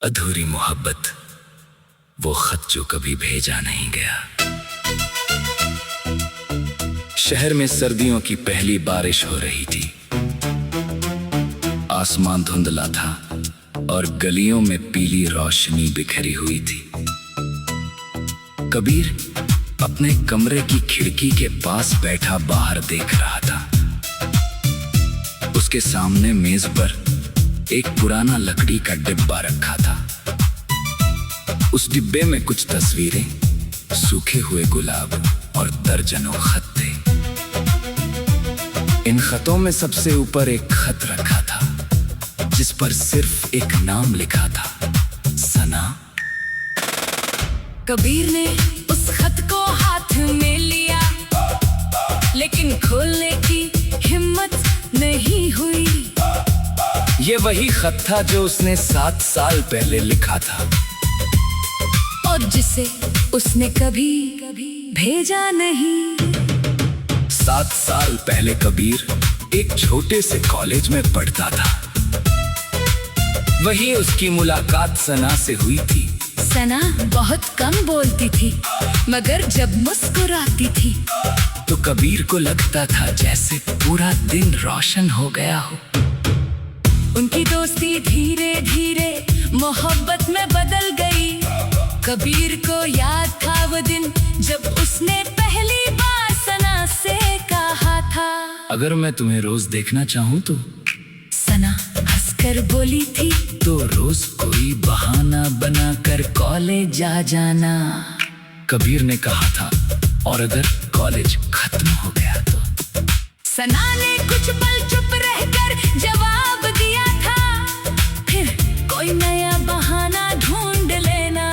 अधूरी मोहब्बत, वो खत जो कभी भेजा नहीं गया। शहर में सर्दियों की पहली बारिश हो रही थी। आसमान धुंधला था और गलियों में पीली रोशनी बिखरी हुई थी। कबीर अपने कमरे की खिड़की के पास बैठा बाहर देख रहा था। उसके सामने मेज पर एक पुराना लकड़ी का डिब्बा रखा था। उस डिब्बे में कुछ तस्वीरें, सूखे हुए गुलाब और दर्जनों खत थे। इन खतों में सबसे ऊपर एक खत रखा था जिस पर सिर्फ एक नाम लिखा था, सना। कबीर ने उस खत को हाथ में लिया, लेकिन खोलने की हिम्मत नहीं हुई। ये वही खत था जो उसने 7 साल पहले लिखा था और जिसे उसने कभी भेजा नहीं। 7 साल पहले कबीर एक छोटे से कॉलेज में पढ़ता था। वही उसकी मुलाकात सना से हुई थी। सना बहुत कम बोलती थी, मगर जब मुस्कुराती थी तो कबीर को लगता था जैसे पूरा दिन रोशन हो गया हो। उनकी दोस्ती धीरे धीरे मोहब्बत में बदल गई। कबीर को याद था वो दिन जब उसने पहली बार सना से कहा था, अगर मैं तुम्हें रोज देखना चाहूँ तो। सना हंसकर बोली थी, तो रोज कोई बहाना बनाकर कॉलेज जा जाना। कबीर ने कहा था, और अगर कॉलेज खत्म हो गया तो। सना ने कुछ पल चुप रहकर जवाब दिया था, फिर कोई नया बहाना ढूंढ लेना।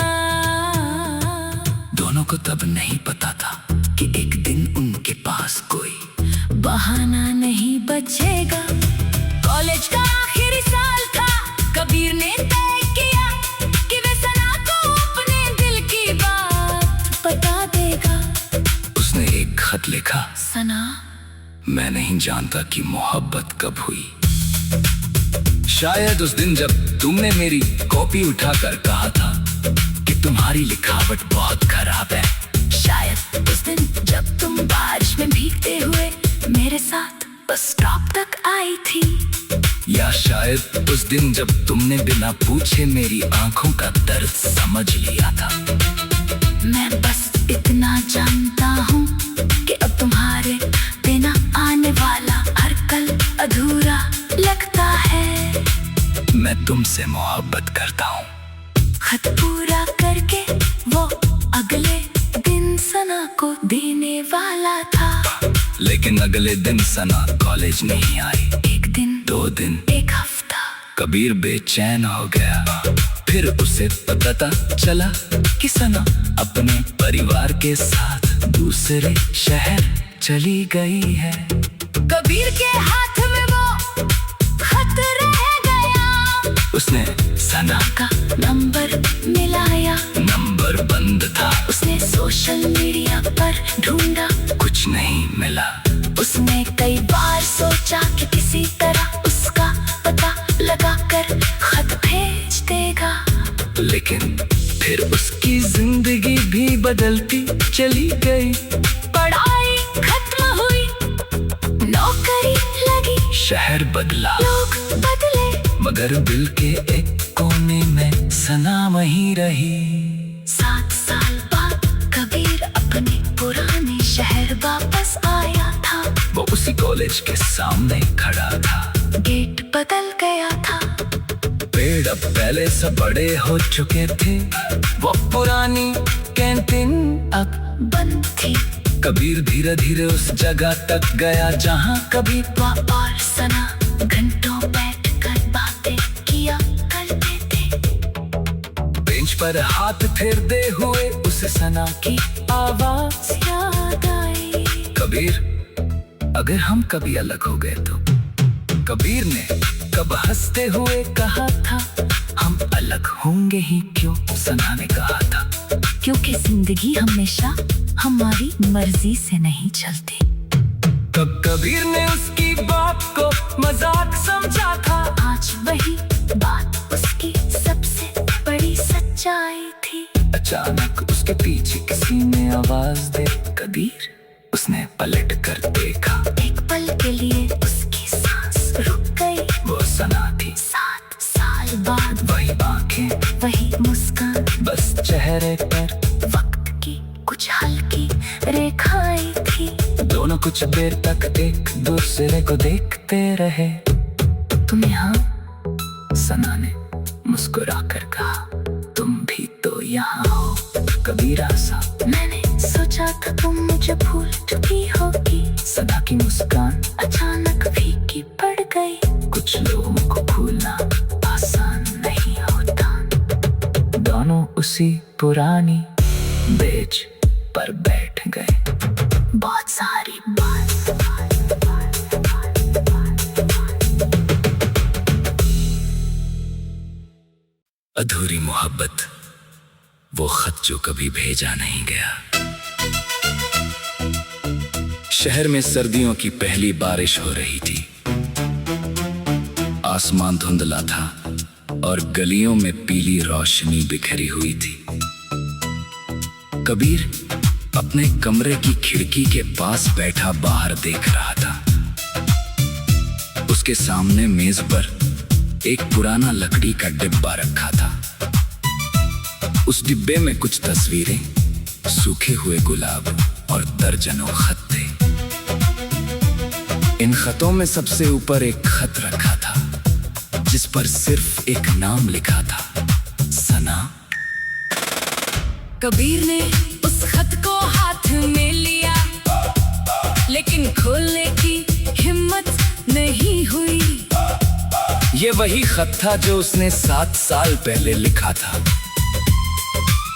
दोनों को तब नहीं पता था कि एक दिन उनके पास कोई बहाना नहीं बचेगा। कॉलेज का आखिरी साल था। कबीर ने तय किया कि वे सना को अपने दिल की बात बता देगा। उसने एक खत लिखा, सना, मैं नहीं जानता कि मोहब्बत कब हुई। शायद उस दिन जब तुमने मेरी कॉपी उठाकर कहा था कि तुम्हारी लिखावट बहुत खराब है। शायद उस दिन जब तुम बारिश में भीगते हुए मेरे साथ बस स्टॉप तक आई थी। या शायद उस दिन जब तुमने बिना पूछे मेरी आंखों का दर्द समझ लिया था। मैं बस इतना जानता हूँ कि अब तुम्हारे बिना आने वाला हर कल अधूरा लगता है। मैं तुमसे मोहब्बत करता हूँ। खत पूरा करके वो अगले दिन सना को देने वाला था। लेकिन अगले दिन सना कॉलेज नहीं आई। एक दिन, 2 दिन, एक हफ्ता। कबीर बेचैन हो गया। फिर उसे पता चला कि सना अपने परिवार के साथ दूसरे शहर चली गई है। कबीर के हाथ में वो खत रह गया। उसने सना का नंबर मिलाया, नंबर बंद था। उसने सोशल मीडिया पर ढूंढा, कुछ नहीं मिला। उसने कई बार सोचा कि किसी तरह उसका पता लगाकर खत भेज देगा। लेकिन फिर उसकी जिंदगी भी बदलती चली गई। पढ़ाई खत्म हुई, नौकरी लगी, शहर बदला, लोग बदले, मगर दिल के एक कोने में सना वहीं रही। 7 साल बाद कबीर अपने पुराने शहर वापस आया था। वो उसी कॉलेज के सामने खड़ा था। गेट बदल गया था। पेड़ अब पहले से बड़े हो चुके थे। वो पुरानी कैंटीन अब बंद थी। कबीर धीरे धीरे उस जगह तक गया जहाँ कभी वह और सना घंटों बैठकर बातें किया करते थे। बेंच पर हाथ फेरते हुए उसे सना की आवाज याद आई। कबीर, अगर हम कभी अलग हो गए तो। कबीर ने कब हंसते हुए कहा था, हम अलग होंगे ही क्यों, सना ने कहा था। क्योंकि जिंदगी हमेशा हमारी मर्जी से नहीं चलती। तब कबीर ने उसकी बात को मजाक समझा था। आज वही बात उसकी सबसे जाई थी। अचानक उसके पीछे किसी ने आवाज दे, कबीर। उसने पलट कर देखा, एक पल के लिए उसकी सांस रुक गई। वो सना थी। 7 साल बाद वही आंखें, वही मुस्कान, बस चेहरे पर वक्त की कुछ हल्की रेखाएं थी। दोनों कुछ देर तक एक दूसरे को देखते रहे। तुम यहाँ? सना ने मुस्कुरा कर कहा, तुम भी तो यहाँ हो। कबीर हंसा, मैंने सोचा था तुम मुझे भूल चुकी होगी। सना की मुस्कान अचानक फीकी पड़ गई। कुछ लोगों को भूलना आसान नहीं होता। दोनों उसी पुरानी बेंच पर बैठ गए। बहुत सारी बात अधूरी मोहब्बत, वो खत जो कभी भेजा नहीं गया। शहर में सर्दियों की पहली बारिश हो रही थी। आसमान धुंधला था और गलियों में पीली रोशनी बिखरी हुई थी। कबीर अपने कमरे की खिड़की के पास बैठा बाहर देख रहा था। उसके सामने मेज पर एक पुराना लकड़ी का डिब्बा रखा था। उस डिब्बे में कुछ तस्वीरें, सूखे हुए गुलाब और दर्जनों खत थे। इन खतों में सबसे ऊपर एक खत रखा था जिस पर सिर्फ एक नाम लिखा था, सना। कबीर ने उस खत को हाथ में लिया, लेकिन खोलने की हिम्मत नहीं हुई। ये वही खत था जो उसने 7 साल पहले लिखा था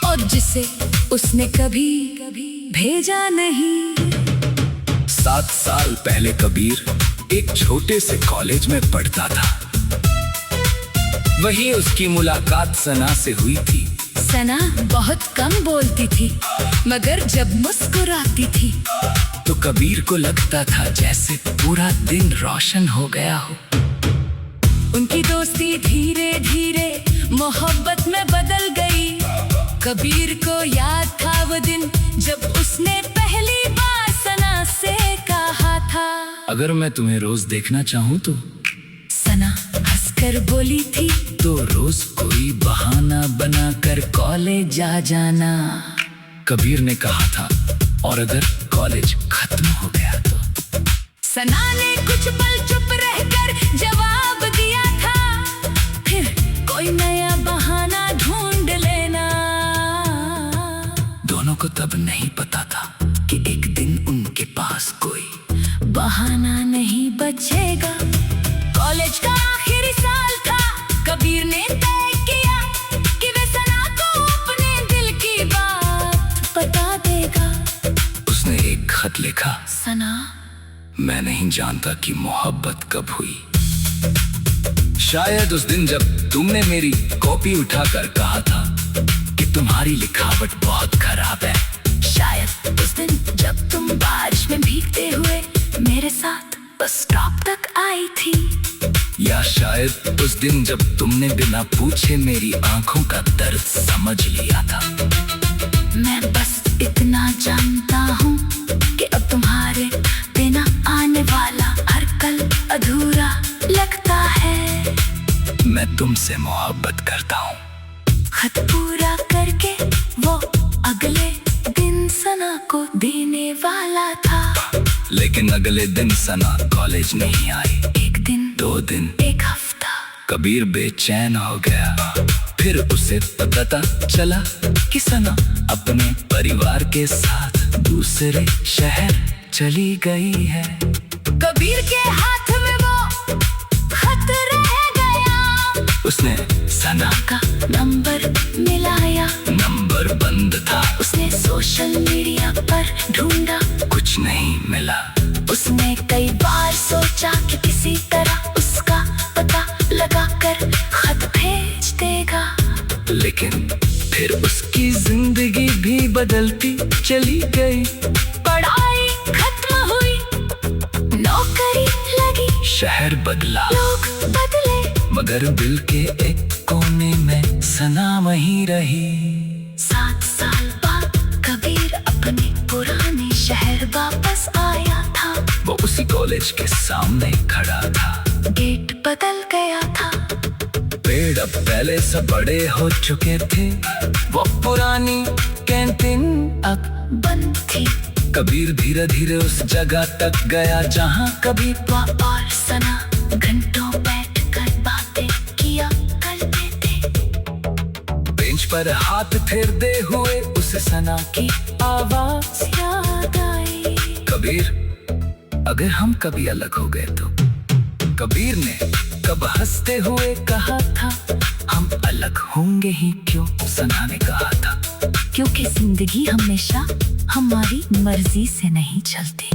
और जिसे उसने कभी भेजा नहीं। 7 साल पहले कबीर एक छोटे से कॉलेज में पढ़ता था। वही उसकी मुलाकात सना से हुई थी। सना बहुत कम बोलती थी, मगर जब मुस्कुराती थी तो कबीर को लगता था जैसे पूरा दिन रोशन हो गया हो। उनकी दोस्ती धीरे धीरे मोहब्बत में बदल गई। कबीर को याद था वो दिन जब उसने पहली बार सना से कहा था, अगर मैं तुम्हें रोज देखना चाहूँ तो। सना हंसकर बोली थी, तो रोज कोई बहाना बनाकर कॉलेज जा जाना। कबीर ने कहा था, और अगर कॉलेज खत्म हो गया तो। सना ने कुछ पल चुप रहकर जवाब दिया था, फिर कोई नया बहाना ढूंढ लेना। दोनों को तब नहीं पता था कि एक दिन उनके पास कोई बहाना नहीं बचेगा। कॉलेज का आखिरी साल था। कबीर ने तय किया कि वे सना को अपने दिल की बात बता देगा। उसने एक खत लिखा, सना, मैं नहीं जानता कि मोहब्बत कब हुई। शायद उस दिन जब तुमने मेरी कॉपी उठाकर कहा था कि तुम्हारी लिखावट बहुत खराब है। शायद उस दिन जब तुम बारिश में भीगते हुए मेरे साथ बस स्टॉप तक आई थी। या शायद उस दिन जब तुमने बिना पूछे मेरी आंखों का दर्द समझ लिया था। मैं बस इतना जानता हूँ कि अब तुम्हारे बिना आने वाला हर कल अधूरा लगता है। मैं तुमसे मोहब्बत करता हूँ। खत पूरा करके वो अगले दिन सना को देने वाला था। लेकिन अगले दिन सना कॉलेज नहीं आई। 1 दिन, 2 दिन, 1 हफ्ता। कबीर बेचैन हो गया। फिर उसे पता चला कि सना अपने परिवार के साथ दूसरे शहर चली गई है। कबीर के हाथ में वो खत रह गया। उसने सना का नंबर मिलाया, नंबर बंद था। उसने सोशल मीडिया पर ढूंढा, कुछ नहीं मिला। उसने कई बार सोचा कि किसी तरह उसका पता लगाकर खत भेज देगा। लेकिन फिर उसकी जिंदगी भी बदलती चली गई। पढ़ाई खत्म हुई, नौकरी लगी, शहर बदला, लोग बदले, मगर दिल के एक कोने में सना वहीं रही। 7 साल बाद कबीर अपने पुराने शहर वापस आया था। वो उसी कॉलेज के सामने खड़ा था। गेट बदल गया था। पेड़ अब पहले से बड़े हो चुके थे। वो पुरानी कैंटीन अब बंद थी। कबीर धीरे धीरे उस जगह तक गया जहाँ कभी वह और सना घंटों बैठकर बातें किया करते थे। बेंच पर हाथ फेरते हुए उसे सना की आवाज याद आई। कबीर, अगर हम कभी अलग हो गए तो। कबीर ने कब हंसते हुए कहा था, हम अलग होंगे ही क्यों, सना ने कहा था। क्योंकि जिंदगी हमेशा हमारी मर्जी से नहीं चलती।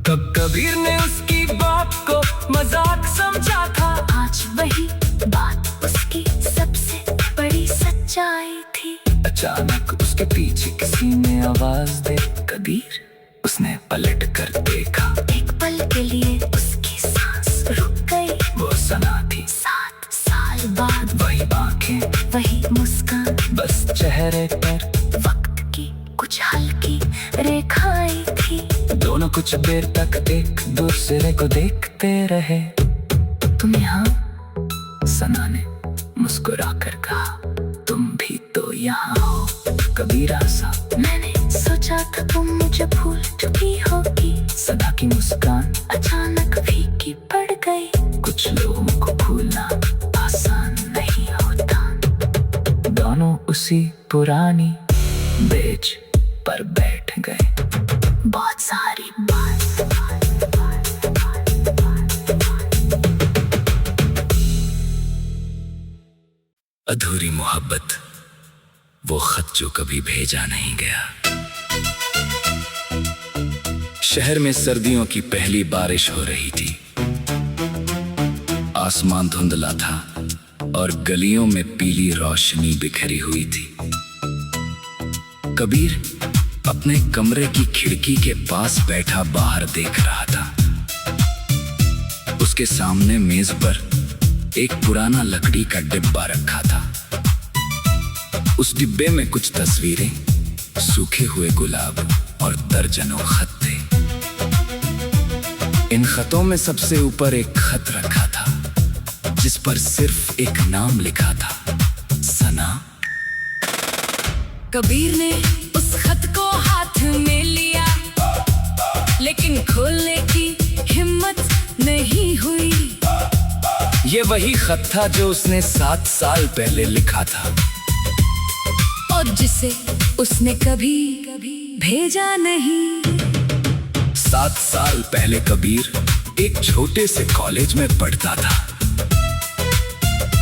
तब कबीर ने उसकी बात को मजाक समझा था। आज वही बात उसकी सबसे बड़ी सच्चाई थी। अचानक उसके पीछे किसी ने आवाज दे, कबीर। उसने पलट कर देखा। एक पल के लिए उसकी सांस रुक गई। वो सना थी। 7 साल बाद वही आंखें, वही मुस्कान, बस चेहरे पर वक्त की कुछ हल्की रेखाएं थी। दोनों कुछ देर तक एक दूसरे को देखते रहे। तुम यहाँ? सना ने मुस्कुरा कर कहा। तुम भी तो यहाँ हो। कबीर हंसा। मैंने सोचा था तुम मुझे भूल चुकी होगी। सना की मुस्कान अचानक फीकी पड़ गई। कुछ लोगों को भूलना आसान नहीं होता। दोनों उसी पुरानी बेंच पर बैठ गए। बहुत सारी बात। अधूरी मोहब्बत, वो खत जो कभी भेजा नहीं गया। शहर में सर्दियों की पहली बारिश हो रही थी। आसमान धुंधला था और गलियों में पीली रोशनी बिखरी हुई थी। कबीर अपने कमरे की खिड़की के पास बैठा बाहर देख रहा था। उसके सामने मेज पर एक पुराना लकड़ी का डिब्बा रखा था। उस डिब्बे में कुछ तस्वीरें, सूखे हुए गुलाब और दर्जनों खत थे। इन खतों में सबसे ऊपर एक खत रखा था जिस पर सिर्फ एक नाम लिखा था, सना। कबीर ने उस खत को हाथ में लिया, लेकिन खोलने की हिम्मत नहीं हुई। ये वही खत था जो उसने 7 साल पहले लिखा था और जिसे उसने कभी भेजा नहीं। 7 साल पहले कबीर एक छोटे से कॉलेज में पढ़ता था।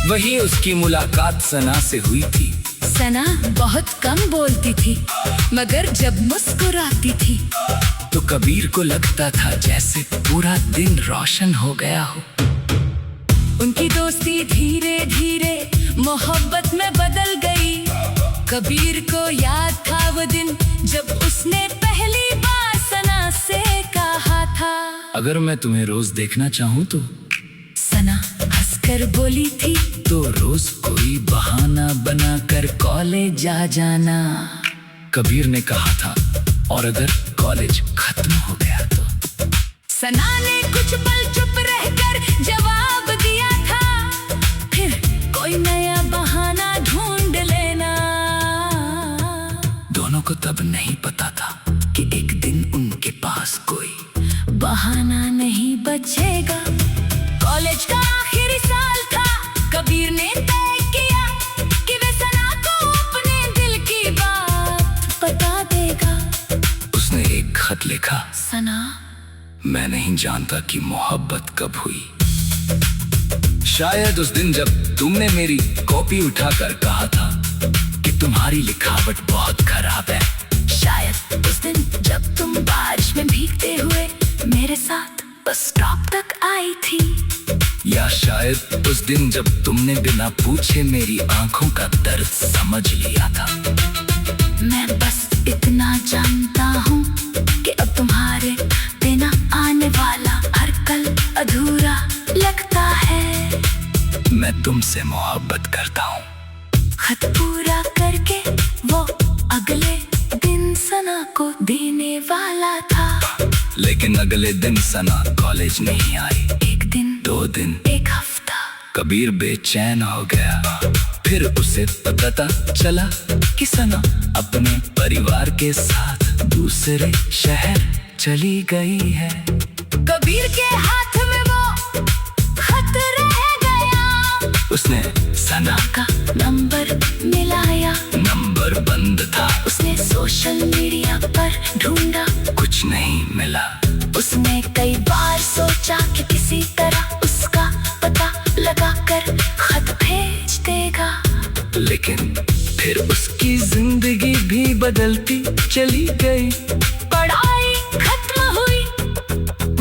वही उसकी मुलाकात सना से हुई थी। सना बहुत कम बोलती थी, मगर जब मुस्कुराती थी तो कबीर को लगता था जैसे पूरा दिन रोशन हो गया हो। उनकी दोस्ती धीरे धीरे मोहब्बत में बदल गई। कबीर को याद था वो दिन जब उसने पहली बार सना से कहा था, अगर मैं तुम्हें रोज देखना चाहूँ तो। सना हंसकर बोली थी, तो रोज कोई बहाना बनाकर कॉलेज आ जाना। कबीर ने कहा था, और अगर कॉलेज खत्म हो गया तो। सना ने कुछ पल चुप रहकर जवाब दिया था, फिर कोई नया बहाना ढूंढ लेना। दोनों को तब नहीं पता था कि एक दिन उनके पास कोई बहाना नहीं बचेगा। कॉलेज का आखिरी साल था। कबीर ने तय किया कि वे सना को अपने दिल की बात बता देगा। उसने एक खत लिखा, सना, मैं नहीं जानता कि मोहब्बत कब हुई। शायद उस दिन जब तुमने मेरी कॉपी उठाकर कहा था कि तुम्हारी लिखावट बहुत खराब है। शायद उस दिन जब तुम बारिश में भीगते हुए मेरे साथ बस स्टॉप तक आई थी। या शायद उस दिन जब तुमने बिना पूछे मेरी आंखों का दर्द समझ लिया था। मैं बस इतना जानता हूँ कि अब तुम्हारे बिना आने वाला हर कल अधूरा लगता है। मैं तुमसे मोहब्बत करता हूँ। खत पूरा करके वो अगले दिन सना को देने वाला था। लेकिन अगले दिन सना कॉलेज नहीं आई। एक दिन, 2 दिन, एक हफ्ता, कबीर बेचैन हो गया। फिर उसे पता चला कि सना अपने परिवार के साथ दूसरे शहर चली गई है। कबीर के हाथ में वो खत रह गया। उसने सना का नंबर मिलाया, नंबर बंद था। उसने सोशल मीडिया पर ढूंढा, कुछ नहीं मिला। उसने कई बार सोचा कि किसी तरह उसका पता लगाकर खत भेज देगा। लेकिन फिर उसकी जिंदगी भी बदलती चली गई। पढ़ाई खत्म हुई,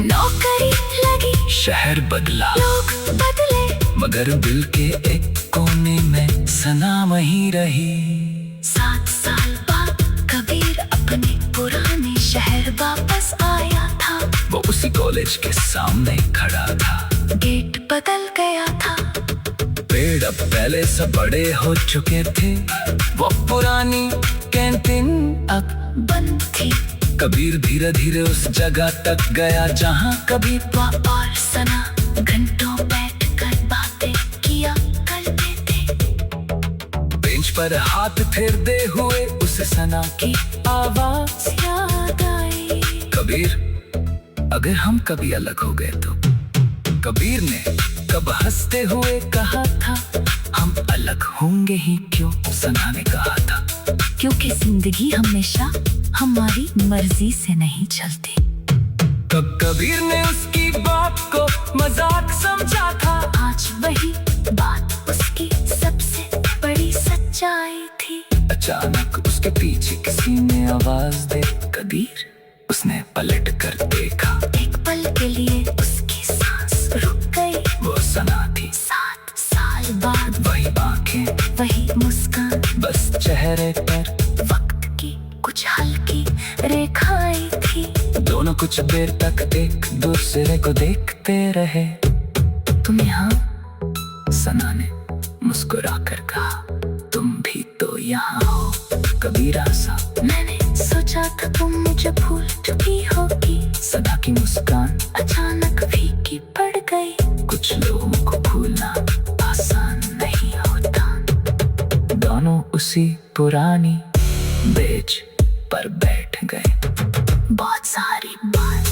नौकरी लगी, शहर बदला, लोग बदले, मगर दिल के एक कोने में सना वहीं रही। 7 साल बाद कबीर अपने पुराने शहर वापस आया था। वो उसी कॉलेज के सामने खड़ा था। गेट बदल गया था, पेड़ अब पहले से बड़े हो चुके थे। वो पुरानी कैंटीन अब बंद थी। कबीर धीरे धीरे उस जगह तक गया जहाँ कभी वो और सना घंटों बैठकर बातें किया करते थे। बेंच पर हाथ फेरते हुए उसे सना की आवाज याद आई। कबीर, अगर हम कभी अलग हो गए तो? कबीर ने कब हंसते हुए कहा था। हम अलग होंगे ही क्यों, सना ने कहा था। क्योंकि जिंदगी हमेशा हमारी मर्जी से नहीं चलती। तब कबीर ने उसकी बात को मजाक समझा था। आज वही बात उसकी सबसे बड़ी सच्चाई थी। अचानक उसके पीछे किसी ने आवाज दे, कबीर। उसने पलट कर देखा। एक पल के लिए उसकी सांस रुक गई। वो सना थी। 7 साल बाद वही आंखें, वही मुस्कान, बस चेहरे पर वक्त की कुछ हल्की रेखाएं थी। दोनों कुछ देर तक एक दूसरे को देखते रहे। तुम यहाँ? सना ने मुस्कुरा कर कहा। तुम भी तो यहाँ हो, कबीर हंसा। मैंने सोचा था तुम मुझे भूल चुकी होगी। सना की मुस्कान अचानक फीकी पड़ गई। कुछ लोगों को भूलना आसान नहीं होता। दोनों उसी पुरानी बेंच पर बैठ गए। बहुत सारी बात।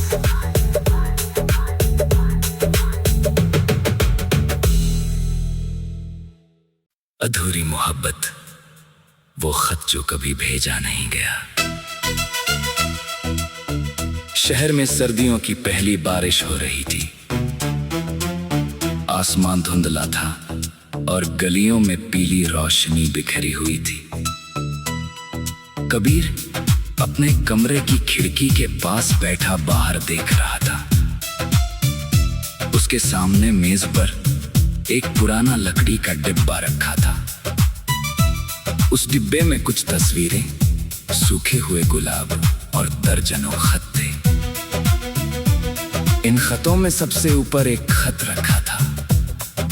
अधूरी मोहब्बत, वो खत जो कभी भेजा नहीं गया। शहर में सर्दियों की पहली बारिश हो रही थी। आसमान धुंधला था और गलियों में पीली रोशनी बिखरी हुई थी। कबीर अपने कमरे की खिड़की के पास बैठा बाहर देख रहा था। उसके सामने मेज पर एक पुराना लकड़ी का डिब्बा रखा था। उस डिब्बे में कुछ तस्वीरें, सूखे हुए गुलाब और दर्जनों खत थे। इन खतों में सबसे ऊपर एक खत रखा था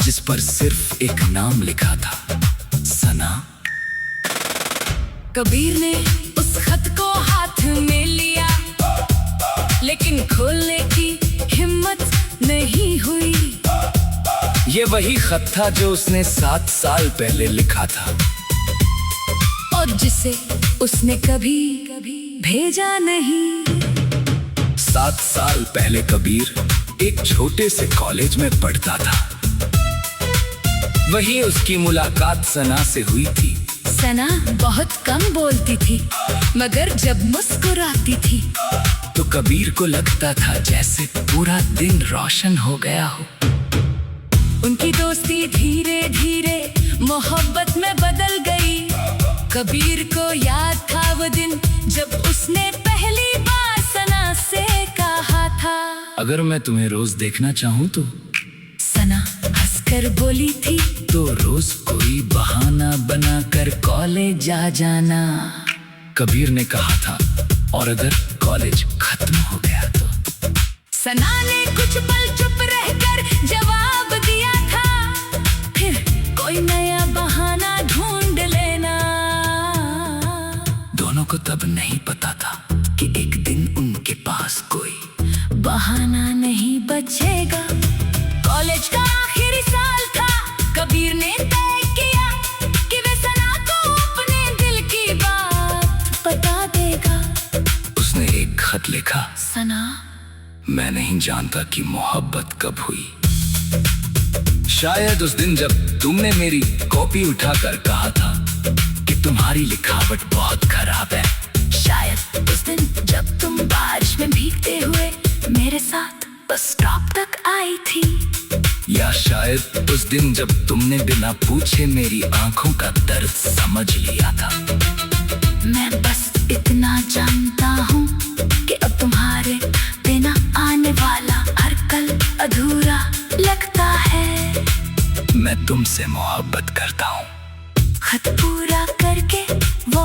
जिस पर सिर्फ एक नाम लिखा था, सना। कबीर ने उस खत को हाथ में लिया, लेकिन खोलने की हिम्मत नहीं हुई। ये वही खत था जो उसने 7 साल पहले लिखा था और जिसे उसने कभी भेजा नहीं। 7 साल पहले कबीर एक छोटे से कॉलेज में पढ़ता था। वही उसकी मुलाकात सना से हुई थी। सना बहुत कम बोलती थी, मगर जब मुस्कुराती थी तो कबीर को लगता था जैसे पूरा दिन रोशन हो गया हो। उनकी दोस्ती धीरे धीरे मोहब्बत में बदल गई। कबीर को याद था वो दिन जब उसने पहली बार सना से कहा था, अगर मैं तुम्हें रोज देखना चाहूँ तो? सना हंसकर बोली थी, तो रोज कोई बहाना बनाकर कॉलेज आ जाना। कबीर ने कहा था, और अगर कॉलेज खत्म हो गया तो? सना ने कुछ पल चुप रहकर जवाब दिया था, फिर कोई नया बहाना ढूंढ ले को तब नहीं पता था कि एक दिन उनके पास कोई बहाना नहीं बचेगा। कॉलेज का आखिरी साल था, कबीर ने तय किया कि वे सना को अपने दिल की बात बता देगा। उसने एक खत लिखा, सना, मैं नहीं जानता कि मोहब्बत कब हुई। शायद उस दिन जब तुमने मेरी कॉपी उठाकर कहा था कि तुम्हारी लिखावट बहुत खराब है। शायद उस दिन जब तुम बारिश में भीगते हुए मेरे साथ बस स्टॉप तक आई थी। या शायद उस दिन जब तुमने बिना पूछे मेरी आंखों का दर्द समझ लिया था। मैं बस इतना जानता हूँ कि अब तुम्हारे बिना आने वाला हर कल अधूरा लगता है। मैं तुमसे मोहब्बत करता हूँ। खत पूरा करके वो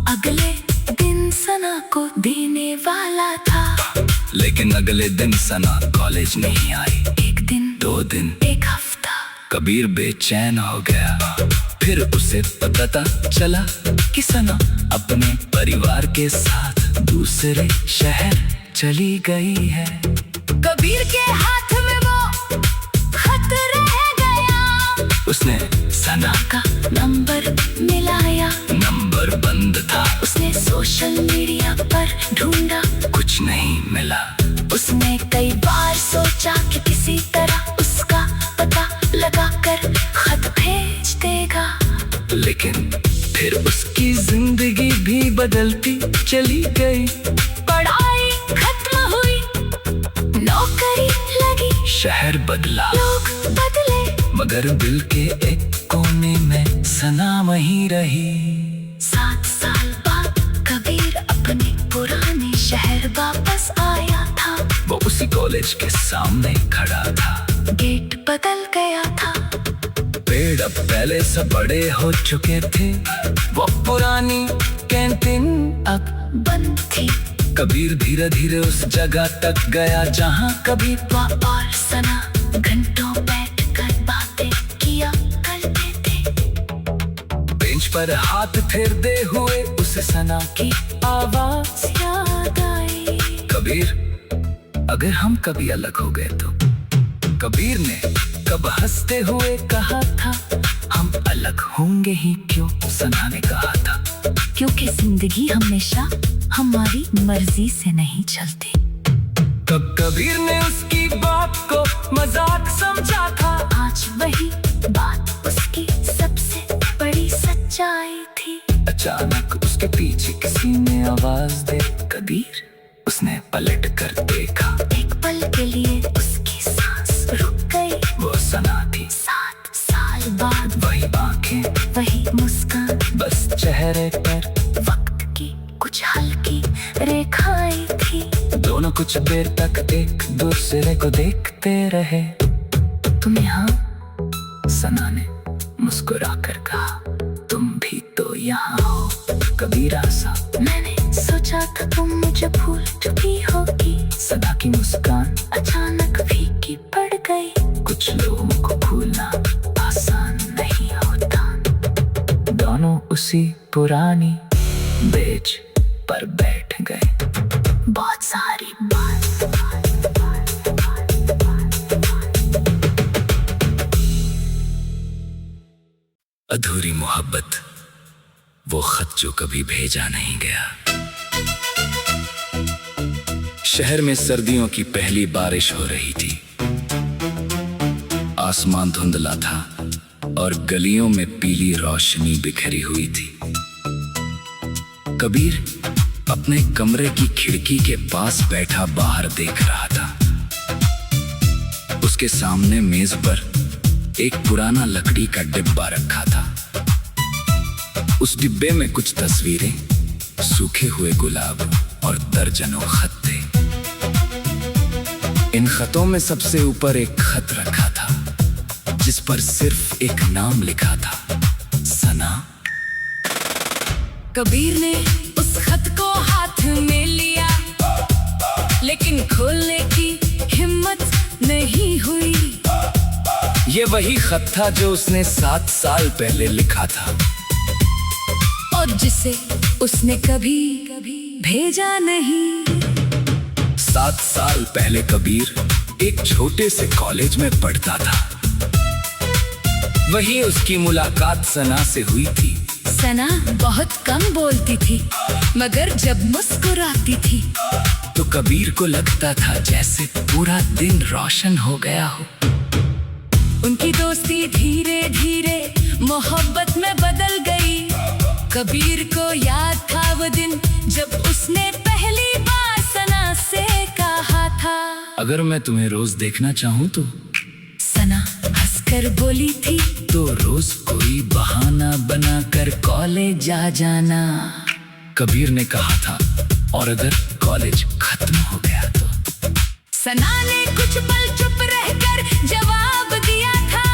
अगले दिन सना को देने वाला था। लेकिन अगले दिन सना कॉलेज नहीं आई। एक दिन, 2 दिन, एक हफ्ता। कबीर बेचैन हो गया। फिर उसे पता चला कि सना अपने परिवार के साथ दूसरे शहर चली गई है। कबीर के हाथ में वो खत रह गया। उसने सना का नंबर मिलाया, नंबर बंद था। उसने सोशल मीडिया पर ढूंढा, कुछ नहीं मिला। उसने कई बार सोचा कि किसी तरह उसका पता लगाकर खत भेज देगा। लेकिन फिर उसकी जिंदगी भी बदलती चली गई। पढ़ाई खत्म हुई, नौकरी लगी, शहर बदला, लोग बदले, मगर दिल के एक कोने में सना वहीं रही। 7 साल बाद कबीर अपने पुराने शहर वापस आया था। वो उसी कॉलेज के सामने खड़ा था। गेट बदल गया था, पेड़ अब पहले से बड़े हो चुके थे। वो पुरानी कैंटीन अब बंद थी। कबीर धीरे धीरे उस जगह तक गया जहाँ कभी वो और सना घंटों बैठकर बातें किया करते थे। बेंच पर हाथ फेरते हुए उसे सना की आवाज याद आई। कबीर, अगर हम कभी अलग हो गए तो। कबीर ने कब हंसते हुए कहा था, हम अलग होंगे ही क्यों, सना ने कहा था। क्योंकि जिंदगी हमेशा हमारी मर्जी से नहीं चलती। तब कबीर ने उसकी बात को मजाक समझा था। आज वही बात उसकी सबसे बड़ी सच्चाई थी। अचानक उसके पीछे किसी ने आवाज दे, कबीर। उसने पलट कर देखा। एक पल के लिए उसकी सांस रुक गई। वो सना थी। 7 साल बाद वही आंखें, वही मुस्कान, बस चेहरे पर वक्त की कुछ हल्की रेखाएं थी। दोनों कुछ देर तक एक दूसरे को देखते रहे। तुम यहाँ? सना ने मुस्कुराकर कहा, तुम भी तो यहाँ हो। कबीर हंसा। मैंने सोचा था तुम मुझे भूल चुकी होगी। सना की मुस्कान अचानक फीकी पड़ गई। कुछ लोगों को भूलना आसान नहीं होता। दोनों उसी पुरानी बेंच पर बैठ गए। बहुत सारी बात। अधूरी मोहब्बत, वो खत जो कभी भेजा नहीं गया। शहर में सर्दियों की पहली बारिश हो रही थी। आसमान धुंधला था और गलियों में पीली रोशनी बिखरी हुई थी। कबीर अपने कमरे की खिड़की के पास बैठा बाहर देख रहा था। उसके सामने मेज पर एक पुराना लकड़ी का डिब्बा रखा था। उस डिब्बे में कुछ तस्वीरें, सूखे हुए गुलाब और दर्जनों खत थे। इन खतों में सबसे ऊपर एक खत रखा था जिस पर सिर्फ एक नाम लिखा था, सना। कबीर ने उस खत को हाथ में लिया, लेकिन खोलने की हिम्मत नहीं हुई। ये वही खत था जो उसने 7 साल पहले लिखा था। और अब जिसे उसने कभी भेजा नहीं। 7 साल पहले कबीर एक छोटे से कॉलेज में पढ़ता था। वहीं उसकी मुलाकात सना से हुई थी। सना बहुत कम बोलती थी, मगर जब मुस्कुराती थी तो कबीर को लगता था जैसे पूरा दिन रोशन हो गया हो। उनकी दोस्ती धीरे धीरे मोहब्बत में बदल गई। कबीर को याद था वो दिन जब उसने पहली बार सना से कहा था, अगर मैं तुम्हें रोज देखना चाहूँ तो। सना हंसकर बोली थी, तो रोज कोई बहाना बनाकर कॉलेज आ जाना। कबीर ने कहा था, और अगर कॉलेज खत्म हो गया तो। सना ने कुछ पल चुप रहकर जवाब दिया था,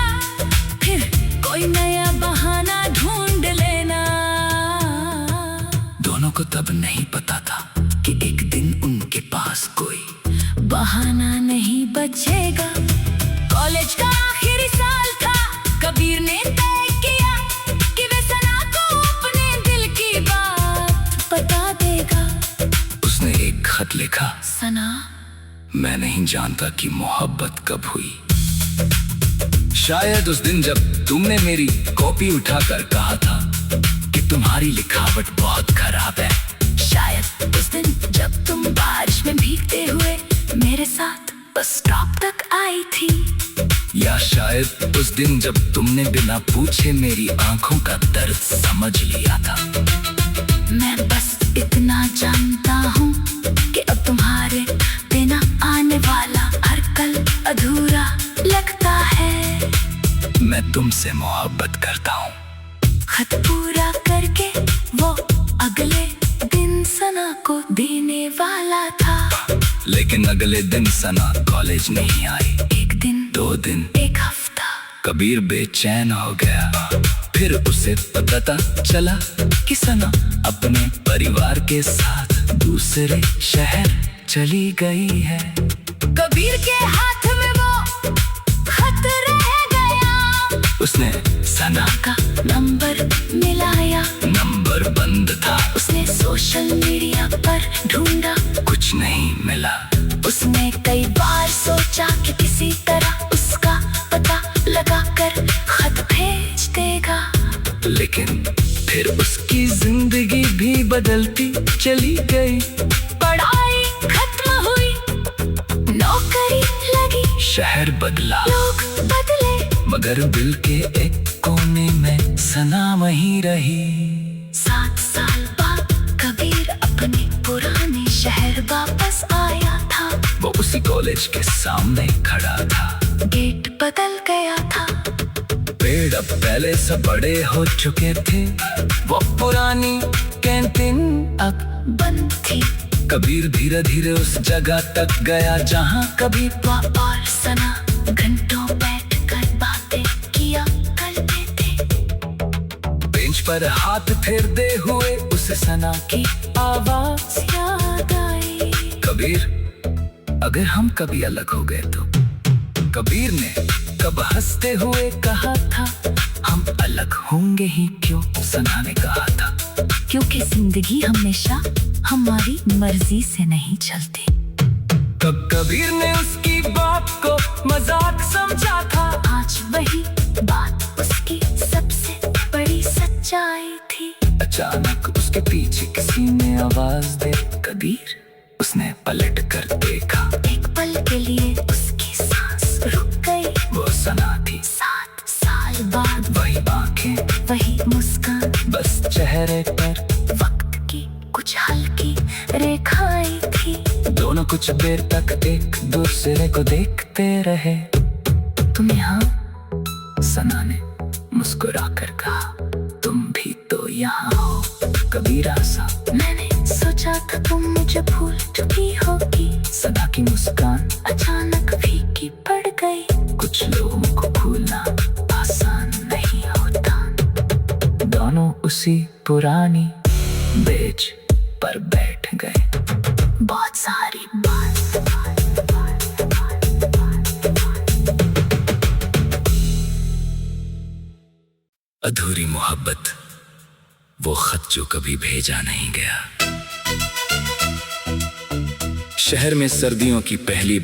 फिर कोई नया बहाना ढूंढ लेना। दोनों को तब नहीं पता था कि एक दिन उनके पास कोई बहाना नहीं बचेगा। कॉलेज का आखिरी साल था। कबीर ने तय किया कि वे सना को अपने दिल की बात बता देगा। उसने एक खत लिखा, सना, मैं नहीं जानता कि मोहब्बत कब हुई। शायद उस दिन जब तुमने मेरी कॉपी उठाकर कहा था कि तुम्हारी लिखावट बहुत खराब है। शायद उस दिन जब तुम बारिश में भीगते हुए मेरे साथ बस स्टॉप तक आई थी। या शायद उस दिन जब तुमने बिना पूछे मेरी आंखों का दर्द समझ लिया था। मैं बस इतना जानता हूँ कि अब तुम्हारे बिना आने वाला हर कल अधूरा लगता है। मैं तुमसे मोहब्बत करता हूँ। खत पूरा करके वो अगले दिन सना को देने वाला था। लेकिन अगले दिन सना कॉलेज नहीं आई। 1 दिन, 2 दिन, 1 हफ्ता। कबीर बेचैन हो गया। फिर उसे पता चला कि सना अपने परिवार के साथ दूसरे शहर चली गई है। कबीर के हाथ में वो खत रह गया। उसने सना का नंबर मिलाया, नंबर बंद था। उसने सोशल मीडिया पर ढूंढा, कुछ नहीं मिला। उसने कई बार सोचा कि किसी तरह उसका पता लगाकर खत भेज देगा। लेकिन फिर उसकी जिंदगी भी बदलती चली गई। पढ़ाई खत्म हुई, नौकरी लगी, शहर बदला, लोग बदले, मगर दिल के एक कोने में सना वहीं रही। 7 साल बाद कबीर अपने पुराने शहर वापस आया था। वो उसी कॉलेज के सामने खड़ा था। गेट बदल गया था। पेड़ अब पहले से बड़े हो चुके थे। वो पुरानी कैंटीन अब बंद थी। कबीर धीरे धीरे उस जगह तक गया जहाँ कभी वो और सना घंटों बैठकर बातें किया करते थे। बेंच पर हाथ फेरते हुए उसे सना की आवाज याद आई। कबीर, अगर हम कभी अलग हो गए तो। कबीर ने कब हंसते हुए कहा था, हम अलग होंगे ही क्यों? सना ने कहा था, क्योंकि जिंदगी हमेशा हमारी मर्जी से नहीं चलती। तब कबीर ने उसकी बात को मजाक समझा था। आज वही बात उसकी सबसे बड़ी सच्चाई थी। अचानक उसके पीछे किसी ने आवाज दे, कबीर। उसने पलट कर देखा। एक पल के लिए उसकी सांस रुक गई। वो सना थी। 7 साल बाद वही आंखें, वही मुस्कान, बस चेहरे पर वक्त की कुछ हल्की रेखाएं थी। दोनों कुछ देर तक एक दूसरे को देखते रहे। तुम यहाँ? सना ने मुस्कुरा कर कहा, तुम भी तो यहाँ हो। कबीर हंसा। मैंने सोचा था तुम मुझे भूल चुकी होगी। सना की मुस्कान अचानक फीकी पड़ गई। कुछ लोगों को भूलना आसान नहीं होता। दोनों उसी पुरानी बेंच पर बैठ गए। बहुत सारी बात। अधूरी मोहब्बत वो खत जो कभी भेजा नहीं गया। शहर में सर्दियों की पहली